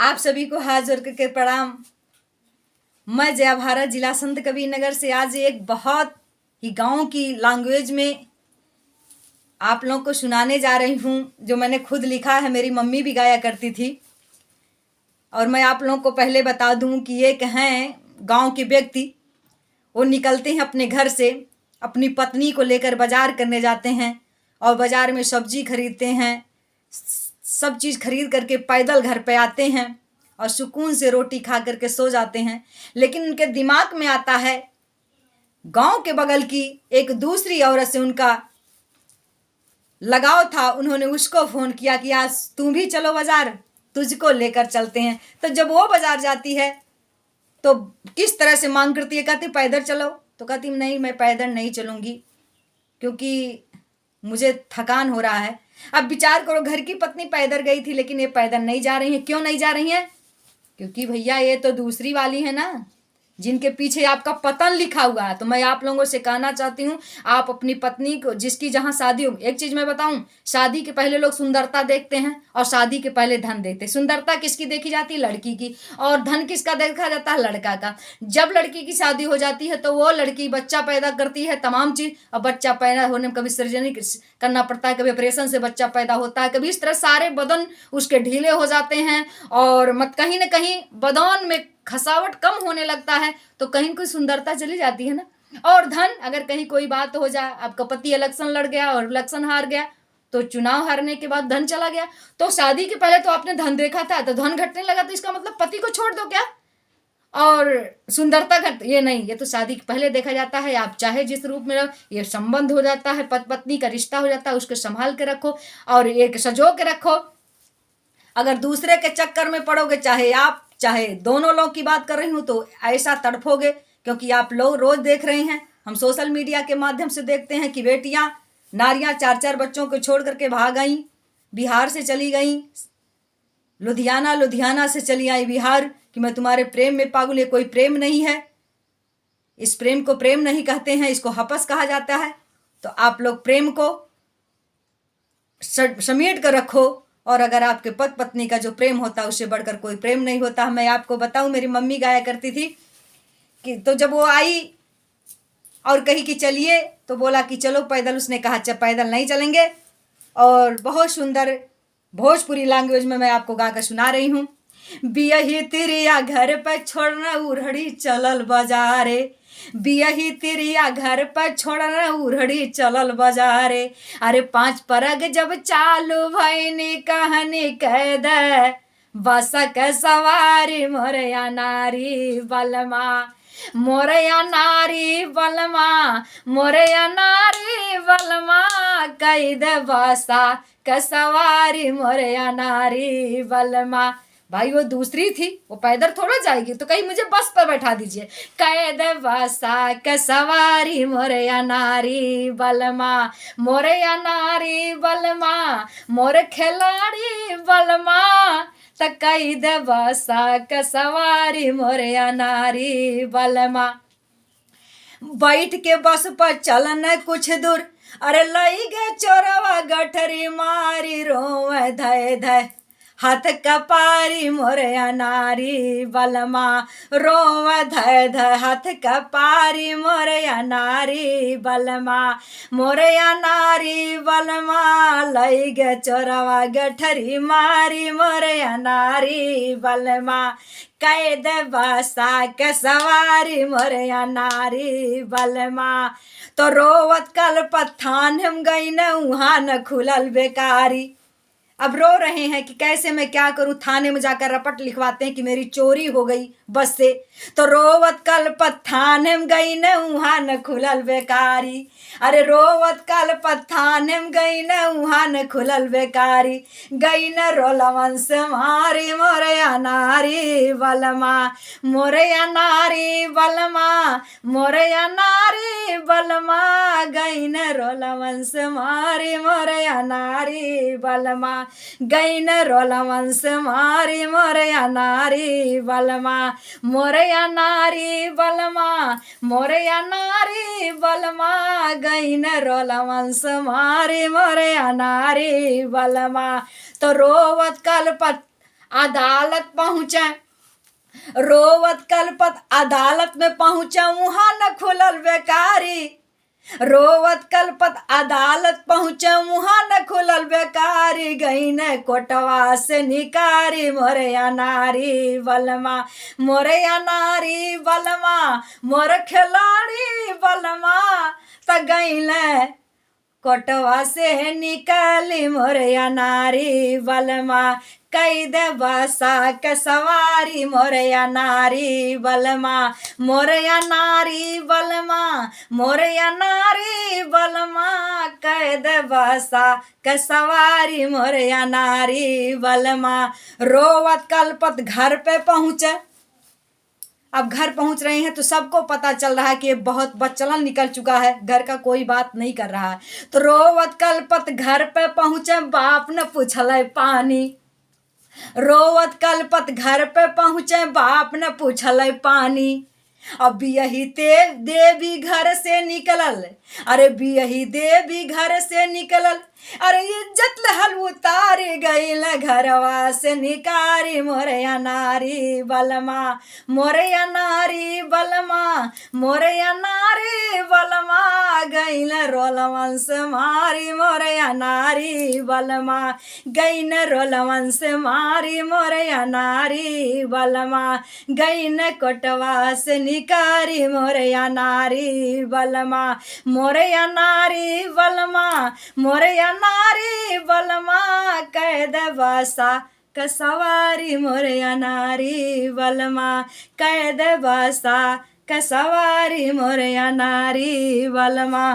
आप सभी को हाथ जोड़ करके प्रणाम। मैं जया भारत जिला संत कबीर नगर से आज एक बहुत ही गांव की लैंग्वेज में आप लोगों को सुनाने जा रही हूँ, जो मैंने खुद लिखा है। मेरी मम्मी भी गाया करती थी। और मैं आप लोगों को पहले बता दूँ कि एक हैं गांव के व्यक्ति, वो निकलते हैं अपने घर से, अपनी पत्नी को लेकर बाजार करने जाते हैं और बाजार में सब्जी खरीदते हैं। सब चीज़ खरीद करके पैदल घर पे आते हैं और सुकून से रोटी खा करके सो जाते हैं। लेकिन उनके दिमाग में आता है गांव के बगल की एक दूसरी औरत से उनका लगाव था। उन्होंने उसको फ़ोन किया कि आज तुम भी चलो बाजार, तुझको लेकर चलते हैं। तो जब वो बाजार जाती है तो किस तरह से मांग करती है, कहती पैदल चलो। तो कहती नहीं, मैं पैदल नहीं चलूँगी क्योंकि मुझे थकान हो रहा है। अब विचार करो, घर की पत्नी पैदल गई थी लेकिन ये पैदल नहीं जा रही है। क्यों नहीं जा रही है? क्योंकि भैया ये तो दूसरी वाली है ना, जिनके पीछे आपका पतन लिखा हुआ है। तो मैं आप लोगों से कहना चाहती हूँ, आप अपनी पत्नी को, जिसकी जहाँ शादी हो, एक चीज़ मैं बताऊँ, शादी के पहले लोग सुंदरता देखते हैं और शादी के पहले धन देखते हैं। सुंदरता किसकी देखी जाती है? लड़की की। और धन किसका देखा जाता है? लड़का का। जब लड़की की शादी हो जाती है तो वो लड़की बच्चा पैदा करती है, तमाम चीज़। और बच्चा पैदा होने में कभी सर्जरी करना पड़ता है, कभी ऑपरेशन से बच्चा पैदा होता है, कभी इस तरह सारे बदन उसके ढीले हो जाते हैं और मत कहीं ना कहीं बदन में खसावट कम होने लगता है, तो कहीं कोई सुंदरता चली जाती है ना। और धन, अगर कहीं कोई बात हो जाए, आपका पति इलेक्शन लड़ गया और इलेक्शन हार गया, तो चुनाव हारने के बाद धन चला गया। तो शादी के पहले तो आपने धन देखा था, तो धन घटने लगा, तो इसका मतलब पति को छोड़ दो क्या? और सुंदरता घट, ये नहीं, ये तो शादी के पहले देखा जाता है। आप चाहे जिस रूप में रहो, ये संबंध हो जाता है, पति पत्नी का रिश्ता हो जाता है, उसको संभाल के रखो और एक सजो के रखो। अगर दूसरे के चक्कर में पड़ोगे, चाहे आप चाहे दोनों लोग की बात कर रही हूँ, तो ऐसा तड़फोगे। क्योंकि आप लोग रोज देख रहे हैं, हम सोशल मीडिया के माध्यम से देखते हैं कि बेटियां, नारियां 4-4 बच्चों को छोड़ करके भाग गई, बिहार से चली गई, लुधियाना से चली आई बिहार, कि मैं तुम्हारे प्रेम में पागल। ये कोई प्रेम नहीं है, इस प्रेम को प्रेम नहीं कहते हैं, इसको हपस कहा जाता है। तो आप लोग प्रेम को समेट कर रखो। और अगर आपके पति पत्नी का जो प्रेम होता है, उससे बढ़कर कोई प्रेम नहीं होता। मैं आपको बताऊं, मेरी मम्मी गाया करती थी कि तो जब वो आई और कही कि चलिए, तो बोला कि चलो पैदल। उसने कहा अच्छा पैदल नहीं चलेंगे। और बहुत सुंदर भोजपुरी लैंग्वेज में मैं आपको गा कर सुना रही हूँ। बियही तिरिया घर पर छोड़ना उरहड़ी चलल बाजारे, बियही तिरिया घर पर छोड़ना उरहड़ी चलल बाजारे। अरे 5 परग जब चालू भैनी कहानी कह दे, बसक सवारी मोरया नारी बलमा, मोरया नारी बलमा, मोरया नारी बलमा, कई दे बसा कसवारी मोरया नारी बलमा। भाई वो दूसरी थी, वो पैदल थोड़ा जाएगी, तो कहीं मुझे बस पर बैठा दीजिए। कैद बसा कसवारी मोरया नारी बलमा, मोरया नारी बलमा, मोर खिलाड़ी बलमा, कैद बसा कसवारी मोरया नारी बलमा। बैठ के बस पर चलन कुछ दूर, अरे लई गे चोरवा गठरी मारी रोवे धय धय, हाथ कपारी मोरया नारी बलमा, रोव धय धय हाथ कपारी मोरया नारी बलमा, मोरया नारी बलमा, लई गे चोरवा गठरी मारी मोरया नारी बलमा, कैद बसा के सवारी मोरया नारी बलमा। तो रोवत कल पत्थान हम गई न, वहाँ न खुलल बेकारी। अब रो रहे हैं कि कैसे मैं क्या करूं, थाने में जाकर रपट लिखवाते हैं कि मेरी चोरी हो गई बस से। तो रोवत कल थाने में गई न, वहाँ न खुलल बेकारी। अरे रोवत कल थाने में गई न, वहाँ न खुलल बेकारी। गई न रोलवन से मारी मोरया नारी बलमा, मोरया नारी बलमा, मोरया नारी बलमा, गई न रोलवन से मारी मोरया नारी बलमा, गई न रोलवन से मारी मोरया नारी बलमा, मोरया नारी बलमा, मोरया नारी बलमा, गई न रोलवन से मारी मोरया नारी बलमा। तो रोवत कल अदालत पहुँचे, रोवत कलपत अदालत में पहुँचे, वहाँ न खुलल बेकारी। रोवत कलपत अदालत पहुँचे, वहाँ न खुलल बेकारी। गई न कोटवा से निकारी, मोरे अनारी बलमा, मोरे अनारी बलमा, मोर खिलाड़ी बलमा। त गई न कोटवा से निकाली, मोरे अनारी बलमा। कई दे बसा के सवारी, मोरे अनारी बलमा, मोरे अनारी बलमा, मोरे अनारी बलमा। कई दे बसा के सवारी, मोरे अनारी बलमा। रोवत कलपत घर पे पहुँचे। अब घर पहुंच रहे हैं तो सबको पता चल रहा है कि ये बहुत बदचलन निकल चुका है, घर का कोई बात नहीं कर रहा है। तो रोवत कलपत घर पे पहुंचे, बाप ने पूछले पानी। रोवत कलपत घर पे पहुँचे, बाप ने पूछले पानी। अब यही देवी घर से निकलल, अरे यही देवी घर से निकलल, अरे इज्जत लहल उतारी। गई ल घरवा से निकारी, मोरे अनारी बलमा, मोरे अनारी बलमा, मोरे अनारी बलमा। गई न रोलवन से मारी, मोरे अनारी बलमा, गई न रोलवन से मारी, मोरे अनारी बलमा। गई न कोटवा से निकारी, मोरे अनारी बलमा, मोरे अनारी बलमा, मोरे अनारी बलमा। कैद बसा क सवारी, मोरे अनारी बलमा, कैद बसा क सवारी, मोरे अनारी बलमा।